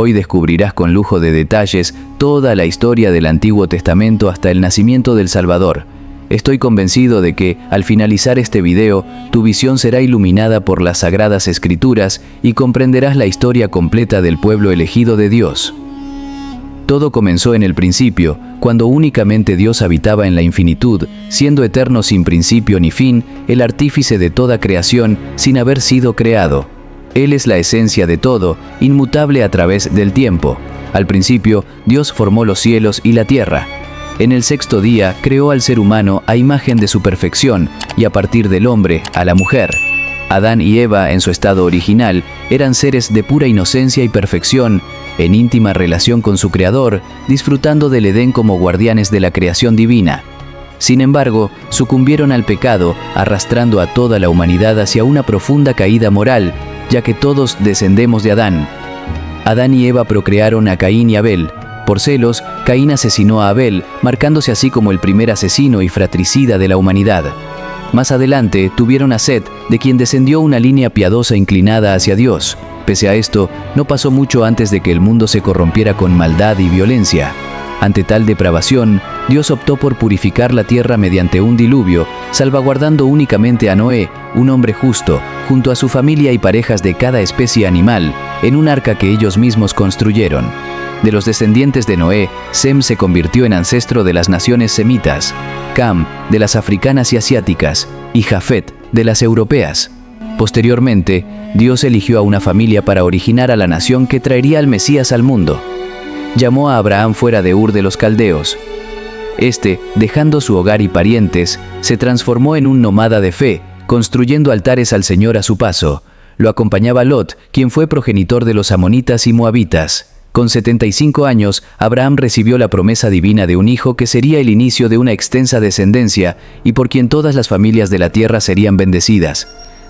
Hoy descubrirás con lujo de detalles toda la historia del Antiguo Testamento hasta el nacimiento del Salvador. Estoy convencido de que, al finalizar este video, tu visión será iluminada por las Sagradas Escrituras y comprenderás la historia completa del pueblo elegido de Dios. Todo comenzó en el principio, cuando únicamente Dios habitaba en la infinitud, siendo eterno sin principio ni fin, el artífice de toda creación sin haber sido creado. Él es la esencia de todo, inmutable a través del tiempo. Al principio, Dios formó los cielos y la tierra. En el sexto día creó al ser humano a imagen de su perfección y a partir del hombre a la mujer. Adán y Eva, en su estado original, eran seres de pura inocencia y perfección, en íntima relación con su Creador, disfrutando del Edén como guardianes de la creación divina. Sin embargo, sucumbieron al pecado, arrastrando a toda la humanidad hacia una profunda caída moral, ya que todos descendemos de Adán. Adán y Eva procrearon a Caín y Abel. Por celos, Caín asesinó a Abel, marcándose así como el primer asesino y fratricida de la humanidad. Más adelante tuvieron a Set, de quien descendió una línea piadosa inclinada hacia Dios. Pese a esto, no pasó mucho antes de que el mundo se corrompiera con maldad y violencia. Ante tal depravación, Dios optó por purificar la tierra mediante un diluvio, salvaguardando únicamente a Noé, un hombre justo, junto a su familia y parejas de cada especie animal, en un arca que ellos mismos construyeron. De los descendientes de Noé, Sem se convirtió en ancestro de las naciones semitas, Cam de las africanas y asiáticas, y Jafet de las europeas. Posteriormente, Dios eligió a una familia para originar a la nación que traería al Mesías al mundo. Llamó a Abraham fuera de Ur de los Caldeos. Este, dejando su hogar y parientes, se transformó en un nómada de fe, construyendo altares al Señor a su paso. Lo acompañaba Lot, quien fue progenitor de los amonitas y moabitas. Con 75 años, Abraham recibió la promesa divina de un hijo que sería el inicio de una extensa descendencia y por quien todas las familias de la tierra serían bendecidas.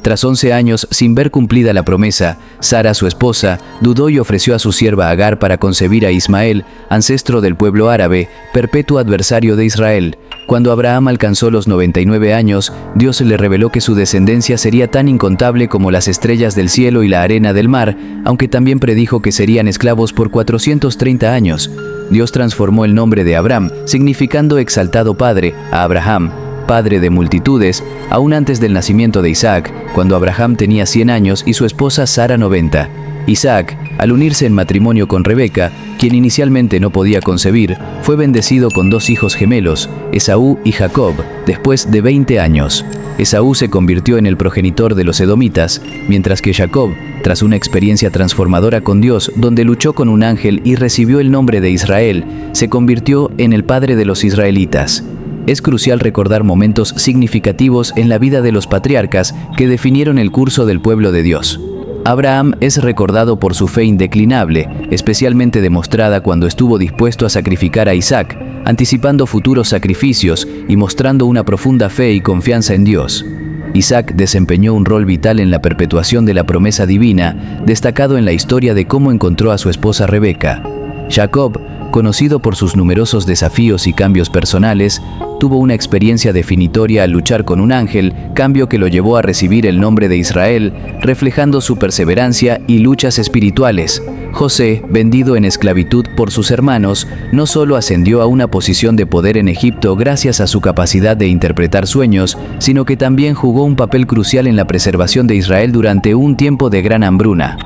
Tras 11 años sin ver cumplida la promesa, Sara, su esposa, dudó y ofreció a su sierva Agar para concebir a Ismael, ancestro del pueblo árabe, perpetuo adversario de Israel. Cuando Abraham alcanzó los 99 años, Dios le reveló que su descendencia sería tan incontable como las estrellas del cielo y la arena del mar, aunque también predijo que serían esclavos por 430 años. Dios transformó el nombre de Abram, significando exaltado padre, a Abraham, padre de multitudes, aún antes del nacimiento de Isaac, cuando Abraham tenía 100 años y su esposa Sara 90. Isaac, al unirse en matrimonio con Rebeca, quien inicialmente no podía concebir, fue bendecido con 2 hijos gemelos, Esaú y Jacob, después de 20 años. Esaú se convirtió en el progenitor de los edomitas, mientras que Jacob, tras una experiencia transformadora con Dios, donde luchó con un ángel y recibió el nombre de Israel, se convirtió en el padre de los israelitas. Es crucial recordar momentos significativos en la vida de los patriarcas que definieron el curso del pueblo de Dios. Abraham es recordado por su fe indeclinable, especialmente demostrada cuando estuvo dispuesto a sacrificar a Isaac, anticipando futuros sacrificios y mostrando una profunda fe y confianza en Dios. Isaac desempeñó un rol vital en la perpetuación de la promesa divina, destacado en la historia de cómo encontró a su esposa Rebeca. Jacob, conocido por sus numerosos desafíos y cambios personales, tuvo una experiencia definitoria al luchar con un ángel, cambio que lo llevó a recibir el nombre de Israel, reflejando su perseverancia y luchas espirituales. José, vendido en esclavitud por sus hermanos, no solo ascendió a una posición de poder en Egipto gracias a su capacidad de interpretar sueños, sino que también jugó un papel crucial en la preservación de Israel durante un tiempo de gran hambruna.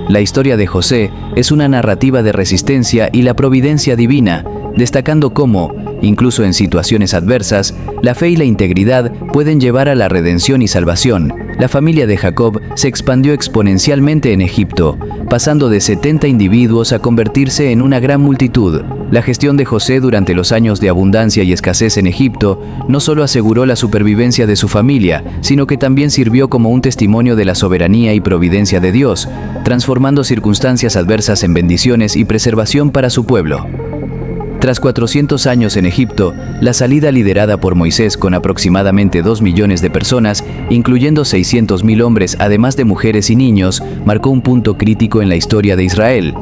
La historia de José es una narrativa de resistencia y la providencia divina, destacando cómo, incluso en situaciones adversas, la fe y la integridad pueden llevar a la redención y salvación. La familia de Jacob se expandió exponencialmente en Egipto, pasando de 70 individuos a convertirse en una gran multitud. La gestión de José durante los años de abundancia y escasez en Egipto no solo aseguró la supervivencia de su familia, sino que también sirvió como un testimonio de la soberanía y providencia de Dios, transformando circunstancias adversas en bendiciones y preservación para su pueblo. Tras 400 años en Egipto, la salida liderada por Moisés con aproximadamente 2 millones de personas, incluyendo 600.000 hombres además de mujeres y niños, marcó un punto crítico en la historia de Israel.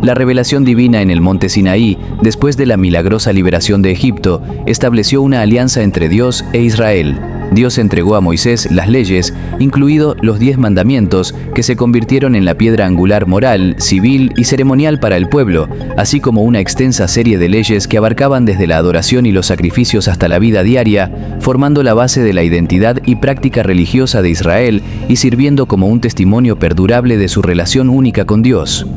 La revelación divina en el monte Sinaí, después de la milagrosa liberación de Egipto, estableció una alianza entre Dios e Israel. Dios entregó a Moisés las leyes, incluidos los 10 mandamientos, que se convirtieron en la piedra angular moral, civil y ceremonial para el pueblo, así como una extensa serie de leyes que abarcaban desde la adoración y los sacrificios hasta la vida diaria, formando la base de la identidad y práctica religiosa de Israel y sirviendo como un testimonio perdurable de su relación única con Dios.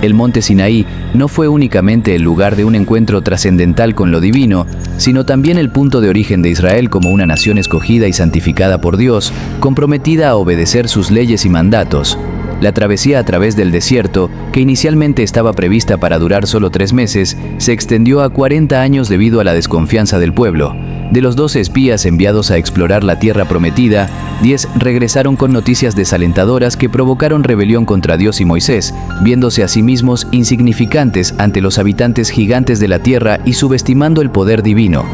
El monte Sinaí no fue únicamente el lugar de un encuentro trascendental con lo divino, sino también el punto de origen de Israel como una nación escogida y santificada por Dios, comprometida a obedecer sus leyes y mandatos. La travesía a través del desierto, que inicialmente estaba prevista para durar solo 3 meses, se extendió a 40 años debido a la desconfianza del pueblo. De los 12 espías enviados a explorar la tierra prometida, 10 regresaron con noticias desalentadoras que provocaron rebelión contra Dios y Moisés, viéndose a sí mismos insignificantes ante los habitantes gigantes de la tierra y subestimando el poder divino.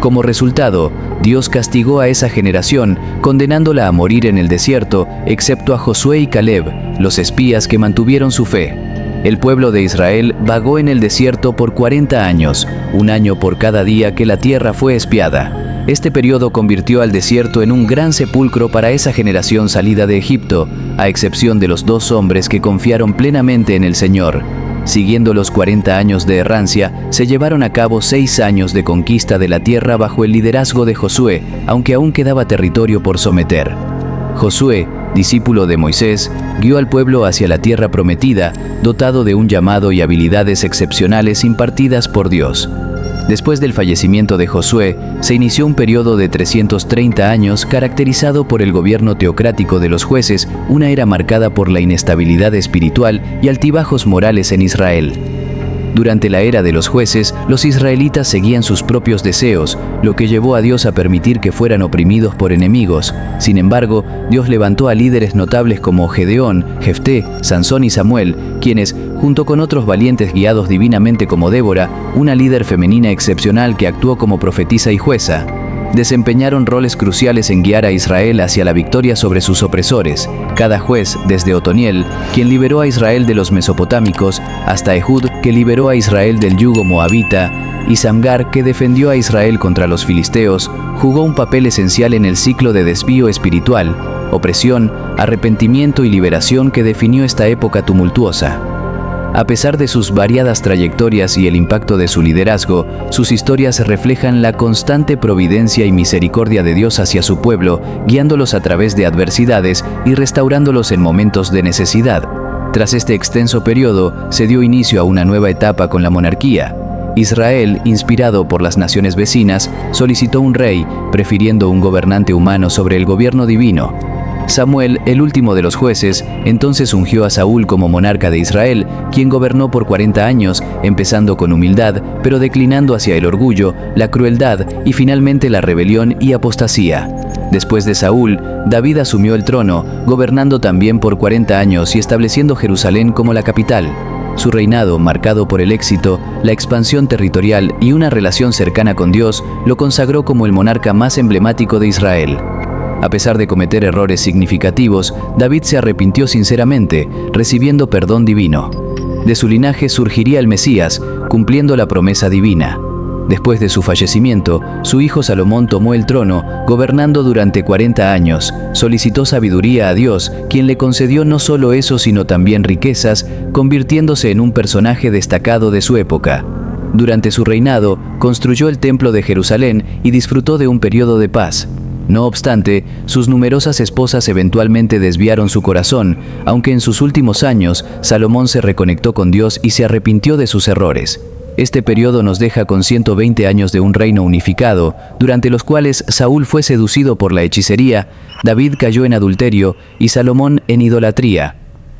Como resultado, Dios castigó a esa generación, condenándola a morir en el desierto, excepto a Josué y Caleb, los espías que mantuvieron su fe. El pueblo de Israel vagó en el desierto por 40 años, un año por cada día que la tierra fue espiada. Este periodo convirtió al desierto en un gran sepulcro para esa generación salida de Egipto, a excepción de los 2 hombres que confiaron plenamente en el Señor. Siguiendo los 40 años de errancia, se llevaron a cabo 6 años de conquista de la tierra bajo el liderazgo de Josué, aunque aún quedaba territorio por someter. Josué, discípulo de Moisés, guió al pueblo hacia la tierra prometida, dotado de un llamado y habilidades excepcionales impartidas por Dios. Después del fallecimiento de Josué, se inició un periodo de 330 años caracterizado por el gobierno teocrático de los jueces, una era marcada por la inestabilidad espiritual y altibajos morales en Israel. Durante la era de los jueces, los israelitas seguían sus propios deseos, lo que llevó a Dios a permitir que fueran oprimidos por enemigos. Sin embargo, Dios levantó a líderes notables como Gedeón, Jefté, Sansón y Samuel, quienes, junto con otros valientes guiados divinamente como Débora, una líder femenina excepcional que actuó como profetisa y jueza, desempeñaron roles cruciales en guiar a Israel hacia la victoria sobre sus opresores. Cada juez, desde Otoniel, quien liberó a Israel de los mesopotámicos, hasta Ehud, que liberó a Israel del yugo moabita, y Samgar, que defendió a Israel contra los filisteos, jugó un papel esencial en el ciclo de desvío espiritual, opresión, arrepentimiento y liberación que definió esta época tumultuosa. A pesar de sus variadas trayectorias y el impacto de su liderazgo, sus historias reflejan la constante providencia y misericordia de Dios hacia su pueblo, guiándolos a través de adversidades y restaurándolos en momentos de necesidad. Tras este extenso periodo, se dio inicio a una nueva etapa con la monarquía. Israel, inspirado por las naciones vecinas, solicitó un rey, prefiriendo un gobernante humano sobre el gobierno divino. Samuel, el último de los jueces, entonces ungió a Saúl como monarca de Israel, quien gobernó por 40 años, empezando con humildad, pero declinando hacia el orgullo, la crueldad y finalmente la rebelión y apostasía. Después de Saúl, David asumió el trono, gobernando también por 40 años y estableciendo Jerusalén como la capital. Su reinado, marcado por el éxito, la expansión territorial y una relación cercana con Dios, lo consagró como el monarca más emblemático de Israel. A pesar de cometer errores significativos, David se arrepintió sinceramente, recibiendo perdón divino. De su linaje surgiría el Mesías, cumpliendo la promesa divina. Después de su fallecimiento, su hijo Salomón tomó el trono, gobernando durante 40 años. Solicitó sabiduría a Dios, quien le concedió no solo eso, sino también riquezas, convirtiéndose en un personaje destacado de su época. Durante su reinado, construyó el Templo de Jerusalén y disfrutó de un periodo de paz. No obstante, sus numerosas esposas eventualmente desviaron su corazón, aunque en sus últimos años, Salomón se reconectó con Dios y se arrepintió de sus errores. Este periodo nos deja con 120 años de un reino unificado, durante los cuales Saúl fue seducido por la hechicería, David cayó en adulterio y Salomón en idolatría.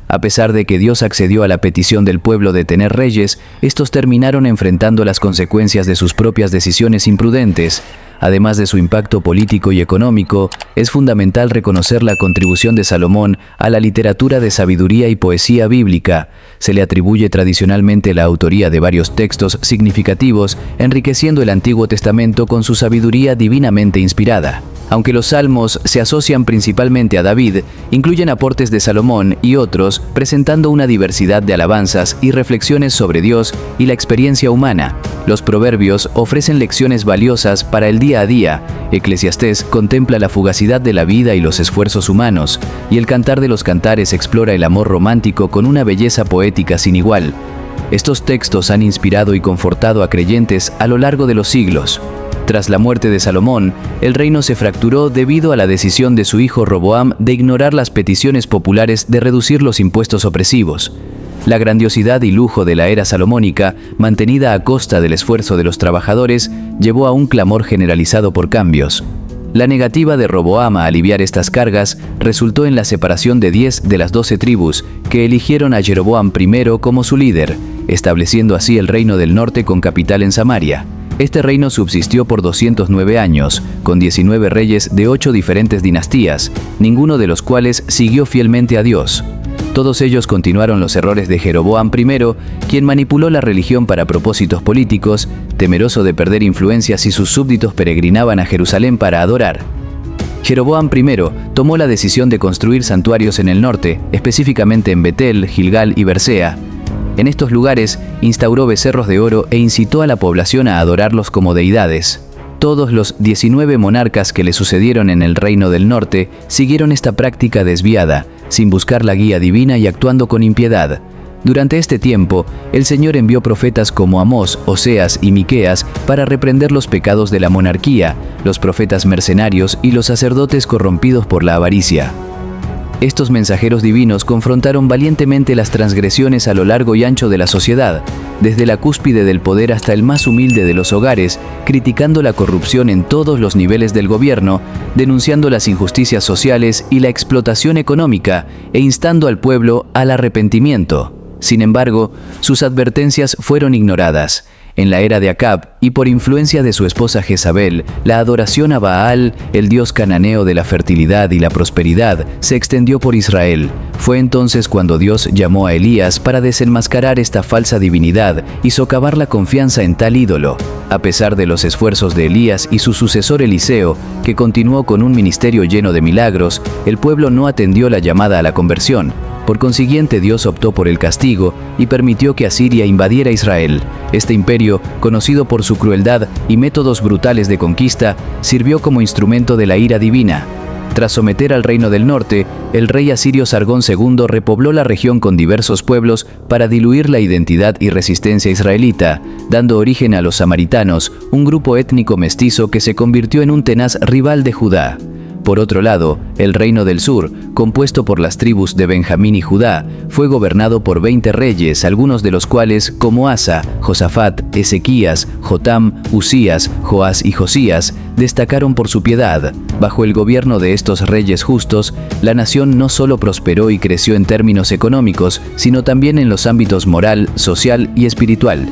A pesar de que Dios accedió a la petición del pueblo de tener reyes, estos terminaron enfrentando las consecuencias de sus propias decisiones imprudentes. Además de su impacto político y económico, es fundamental reconocer la contribución de Salomón a la literatura de sabiduría y poesía bíblica. Se le atribuye tradicionalmente la autoría de varios textos significativos, enriqueciendo el Antiguo Testamento con su sabiduría divinamente inspirada. Aunque los salmos se asocian principalmente a David, incluyen aportes de Salomón y otros, presentando una diversidad de alabanzas y reflexiones sobre Dios y la experiencia humana. Los proverbios ofrecen lecciones valiosas para el día a día. Eclesiastés contempla la fugacidad de la vida y los esfuerzos humanos, y el Cantar de los Cantares explora el amor romántico con una belleza poética sin igual. Estos textos han inspirado y confortado a creyentes a lo largo de los siglos. Tras la muerte de Salomón, el reino se fracturó debido a la decisión de su hijo Roboam de ignorar las peticiones populares de reducir los impuestos opresivos. La grandiosidad y lujo de la era salomónica, mantenida a costa del esfuerzo de los trabajadores, llevó a un clamor generalizado por cambios. La negativa de Roboam a aliviar estas cargas resultó en la separación de 10 de las 12 tribus, que eligieron a Jeroboam I como su líder, estableciendo así el reino del norte con capital en Samaria. Este reino subsistió por 209 años, con 19 reyes de 8 diferentes dinastías, ninguno de los cuales siguió fielmente a Dios. Todos ellos continuaron los errores de Jeroboam I, quien manipuló la religión para propósitos políticos, temeroso de perder influencia si sus súbditos peregrinaban a Jerusalén para adorar. Jeroboam I tomó la decisión de construir santuarios en el norte, específicamente en Betel, Gilgal y Bersea. En estos lugares instauró becerros de oro e incitó a la población a adorarlos como deidades. Todos los 19 monarcas que le sucedieron en el reino del norte siguieron esta práctica desviada, sin buscar la guía divina y actuando con impiedad. Durante este tiempo, el Señor envió profetas como Amós, Oseas y Miqueas para reprender los pecados de la monarquía, los profetas mercenarios y los sacerdotes corrompidos por la avaricia. Estos mensajeros divinos confrontaron valientemente las transgresiones a lo largo y ancho de la sociedad, desde la cúspide del poder hasta el más humilde de los hogares, criticando la corrupción en todos los niveles del gobierno, denunciando las injusticias sociales y la explotación económica, e instando al pueblo al arrepentimiento. Sin embargo, sus advertencias fueron ignoradas. En la era de Acab, y por influencia de su esposa Jezabel, la adoración a Baal, el dios cananeo de la fertilidad y la prosperidad, se extendió por Israel. Fue entonces cuando Dios llamó a Elías para desenmascarar esta falsa divinidad y socavar la confianza en tal ídolo. A pesar de los esfuerzos de Elías y su sucesor Eliseo, que continuó con un ministerio lleno de milagros, el pueblo no atendió la llamada a la conversión. Por consiguiente, Dios optó por el castigo y permitió que Asiria invadiera Israel. Este imperio, conocido por su crueldad y métodos brutales de conquista, sirvió como instrumento de la ira divina. Tras someter al reino del norte, el rey asirio Sargón II repobló la región con diversos pueblos para diluir la identidad y resistencia israelita, dando origen a los samaritanos, un grupo étnico mestizo que se convirtió en un tenaz rival de Judá. Por otro lado, el reino del sur, compuesto por las tribus de Benjamín y Judá, fue gobernado por 20 reyes, algunos de los cuales, como Asa, Josafat, Ezequías, Jotam, Usías, Joás y Josías, destacaron por su piedad. Bajo el gobierno de estos reyes justos, la nación no solo prosperó y creció en términos económicos, sino también en los ámbitos moral, social y espiritual.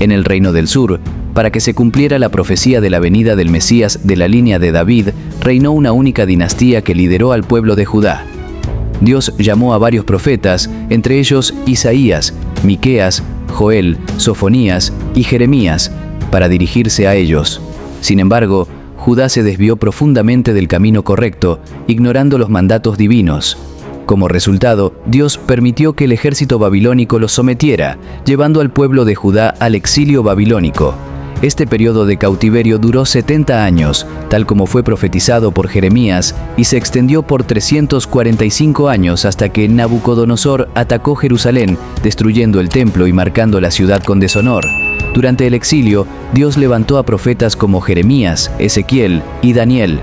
En el reino del sur, para que se cumpliera la profecía de la venida del Mesías de la línea de David, reinó una única dinastía que lideró al pueblo de Judá. Dios llamó a varios profetas, entre ellos Isaías, Miqueas, Joel, Sofonías y Jeremías, para dirigirse a ellos. Sin embargo, Judá se desvió profundamente del camino correcto, ignorando los mandatos divinos. Como resultado, Dios permitió que el ejército babilónico los sometiera, llevando al pueblo de Judá al exilio babilónico. Este periodo de cautiverio duró 70 años, tal como fue profetizado por Jeremías, y se extendió por 345 años hasta que Nabucodonosor atacó Jerusalén, destruyendo el templo y marcando la ciudad con deshonor. Durante el exilio, Dios levantó a profetas como Jeremías, Ezequiel y Daniel.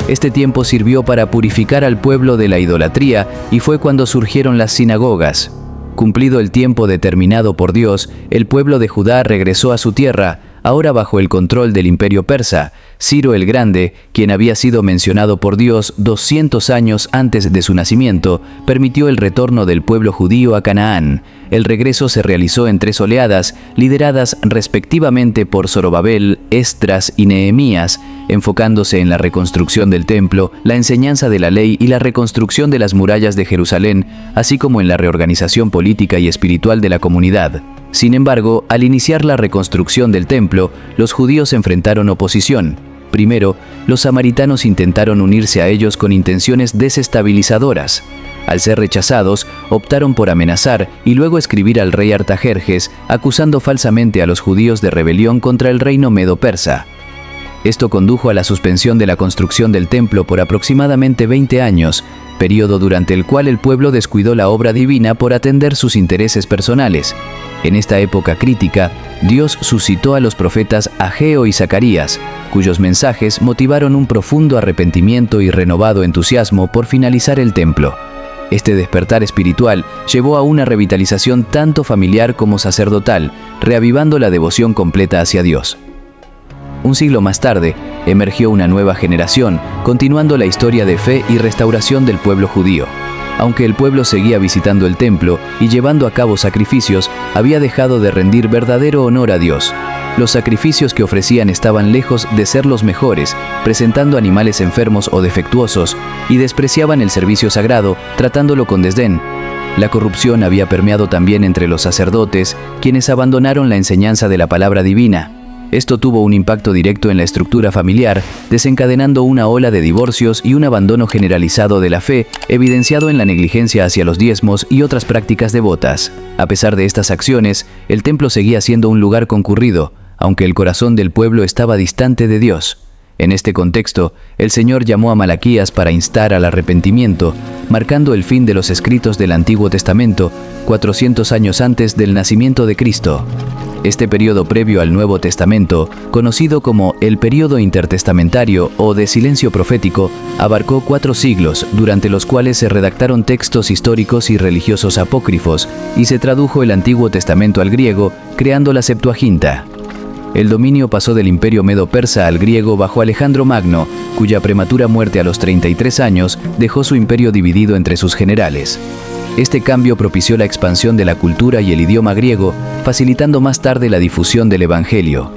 Este tiempo sirvió para purificar al pueblo de la idolatría y fue cuando surgieron las sinagogas. Cumplido el tiempo determinado por Dios, el pueblo de Judá regresó a su tierra, ahora bajo el control del imperio persa. Ciro el Grande, quien había sido mencionado por Dios 200 años antes de su nacimiento, permitió el retorno del pueblo judío a Canaán. El regreso se realizó en 3 oleadas, lideradas respectivamente por Zorobabel, Esdras y Nehemías, enfocándose en la reconstrucción del templo, la enseñanza de la ley y la reconstrucción de las murallas de Jerusalén, así como en la reorganización política y espiritual de la comunidad. Sin embargo, al iniciar la reconstrucción del templo, los judíos enfrentaron oposición. Primero, los samaritanos intentaron unirse a ellos con intenciones desestabilizadoras. Al ser rechazados, optaron por amenazar y luego escribir al rey Artajerjes, acusando falsamente a los judíos de rebelión contra el reino medo-persa. Esto condujo a la suspensión de la construcción del templo por aproximadamente 20 años, periodo durante el cual el pueblo descuidó la obra divina por atender sus intereses personales. En esta época crítica, Dios suscitó a los profetas Ageo y Zacarías, cuyos mensajes motivaron un profundo arrepentimiento y renovado entusiasmo por finalizar el templo. Este despertar espiritual llevó a una revitalización tanto familiar como sacerdotal, reavivando la devoción completa hacia Dios. Un siglo más tarde, emergió una nueva generación, continuando la historia de fe y restauración del pueblo judío. Aunque el pueblo seguía visitando el templo y llevando a cabo sacrificios, había dejado de rendir verdadero honor a Dios. Los sacrificios que ofrecían estaban lejos de ser los mejores, presentando animales enfermos o defectuosos, y despreciaban el servicio sagrado, tratándolo con desdén. La corrupción había permeado también entre los sacerdotes, quienes abandonaron la enseñanza de la palabra divina. Esto tuvo un impacto directo en la estructura familiar, desencadenando una ola de divorcios y un abandono generalizado de la fe, evidenciado en la negligencia hacia los diezmos y otras prácticas devotas. A pesar de estas acciones, el templo seguía siendo un lugar concurrido, aunque el corazón del pueblo estaba distante de Dios. En este contexto, el Señor llamó a Malaquías para instar al arrepentimiento, marcando el fin de los escritos del Antiguo Testamento, 400 años antes del nacimiento de Cristo. Este periodo previo al Nuevo Testamento, conocido como el período intertestamentario o de silencio profético, abarcó 4 siglos, durante los cuales se redactaron textos históricos y religiosos apócrifos, y se tradujo el Antiguo Testamento al griego, creando la Septuaginta. El dominio pasó del imperio medo-persa al griego bajo Alejandro Magno, cuya prematura muerte a los 33 años dejó su imperio dividido entre sus generales. Este cambio propició la expansión de la cultura y el idioma griego, facilitando más tarde la difusión del Evangelio.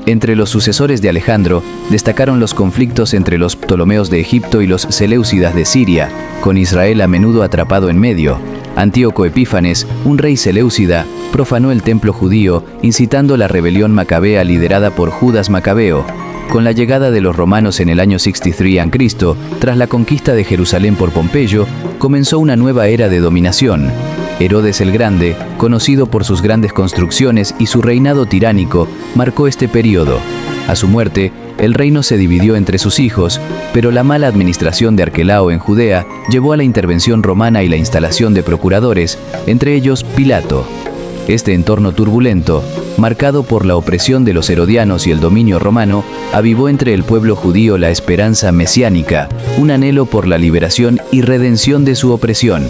Entre los sucesores de Alejandro, destacaron los conflictos entre los Ptolomeos de Egipto y los Seleucidas de Siria, con Israel a menudo atrapado en medio. Antíoco Epífanes, un rey seleucida, profanó el templo judío, incitando la rebelión macabea liderada por Judas Macabeo. Con la llegada de los romanos en el año 63 a.C., tras la conquista de Jerusalén por Pompeyo, comenzó una nueva era de dominación. Herodes el Grande, conocido por sus grandes construcciones y su reinado tiránico, marcó este periodo. A su muerte, el reino se dividió entre sus hijos, pero la mala administración de Arquelao en Judea llevó a la intervención romana y la instalación de procuradores, entre ellos Pilato. Este entorno turbulento, marcado por la opresión de los herodianos y el dominio romano, avivó entre el pueblo judío la esperanza mesiánica, un anhelo por la liberación y redención de su opresión.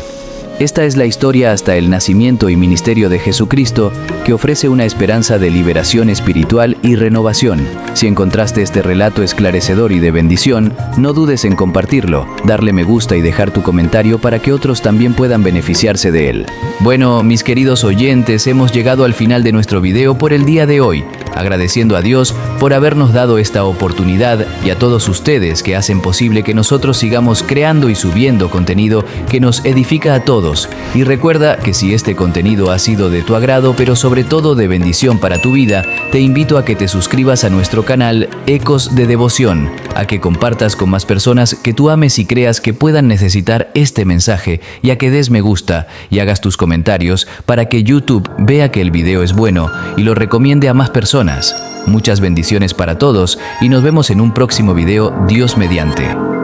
Esta es la historia hasta el nacimiento y ministerio de Jesucristo, que ofrece una esperanza de liberación espiritual y renovación. Si encontraste este relato esclarecedor y de bendición, no dudes en compartirlo, darle me gusta y dejar tu comentario para que otros también puedan beneficiarse de él. Bueno, mis queridos oyentes, hemos llegado al final de nuestro video por el día de hoy, agradeciendo a Dios por habernos dado esta oportunidad y a todos ustedes que hacen posible que nosotros sigamos creando y subiendo contenido que nos edifica a todos. Y recuerda que si este contenido ha sido de tu agrado, pero sobre todo de bendición para tu vida, te invito a que te suscribas a nuestro canal Ecos de Devoción, a que compartas con más personas que tú ames y creas que puedan necesitar este mensaje, y a que des me gusta y hagas tus comentarios para que YouTube vea que el video es bueno y lo recomiende a más personas. Muchas bendiciones para todos y nos vemos en un próximo video, Dios mediante.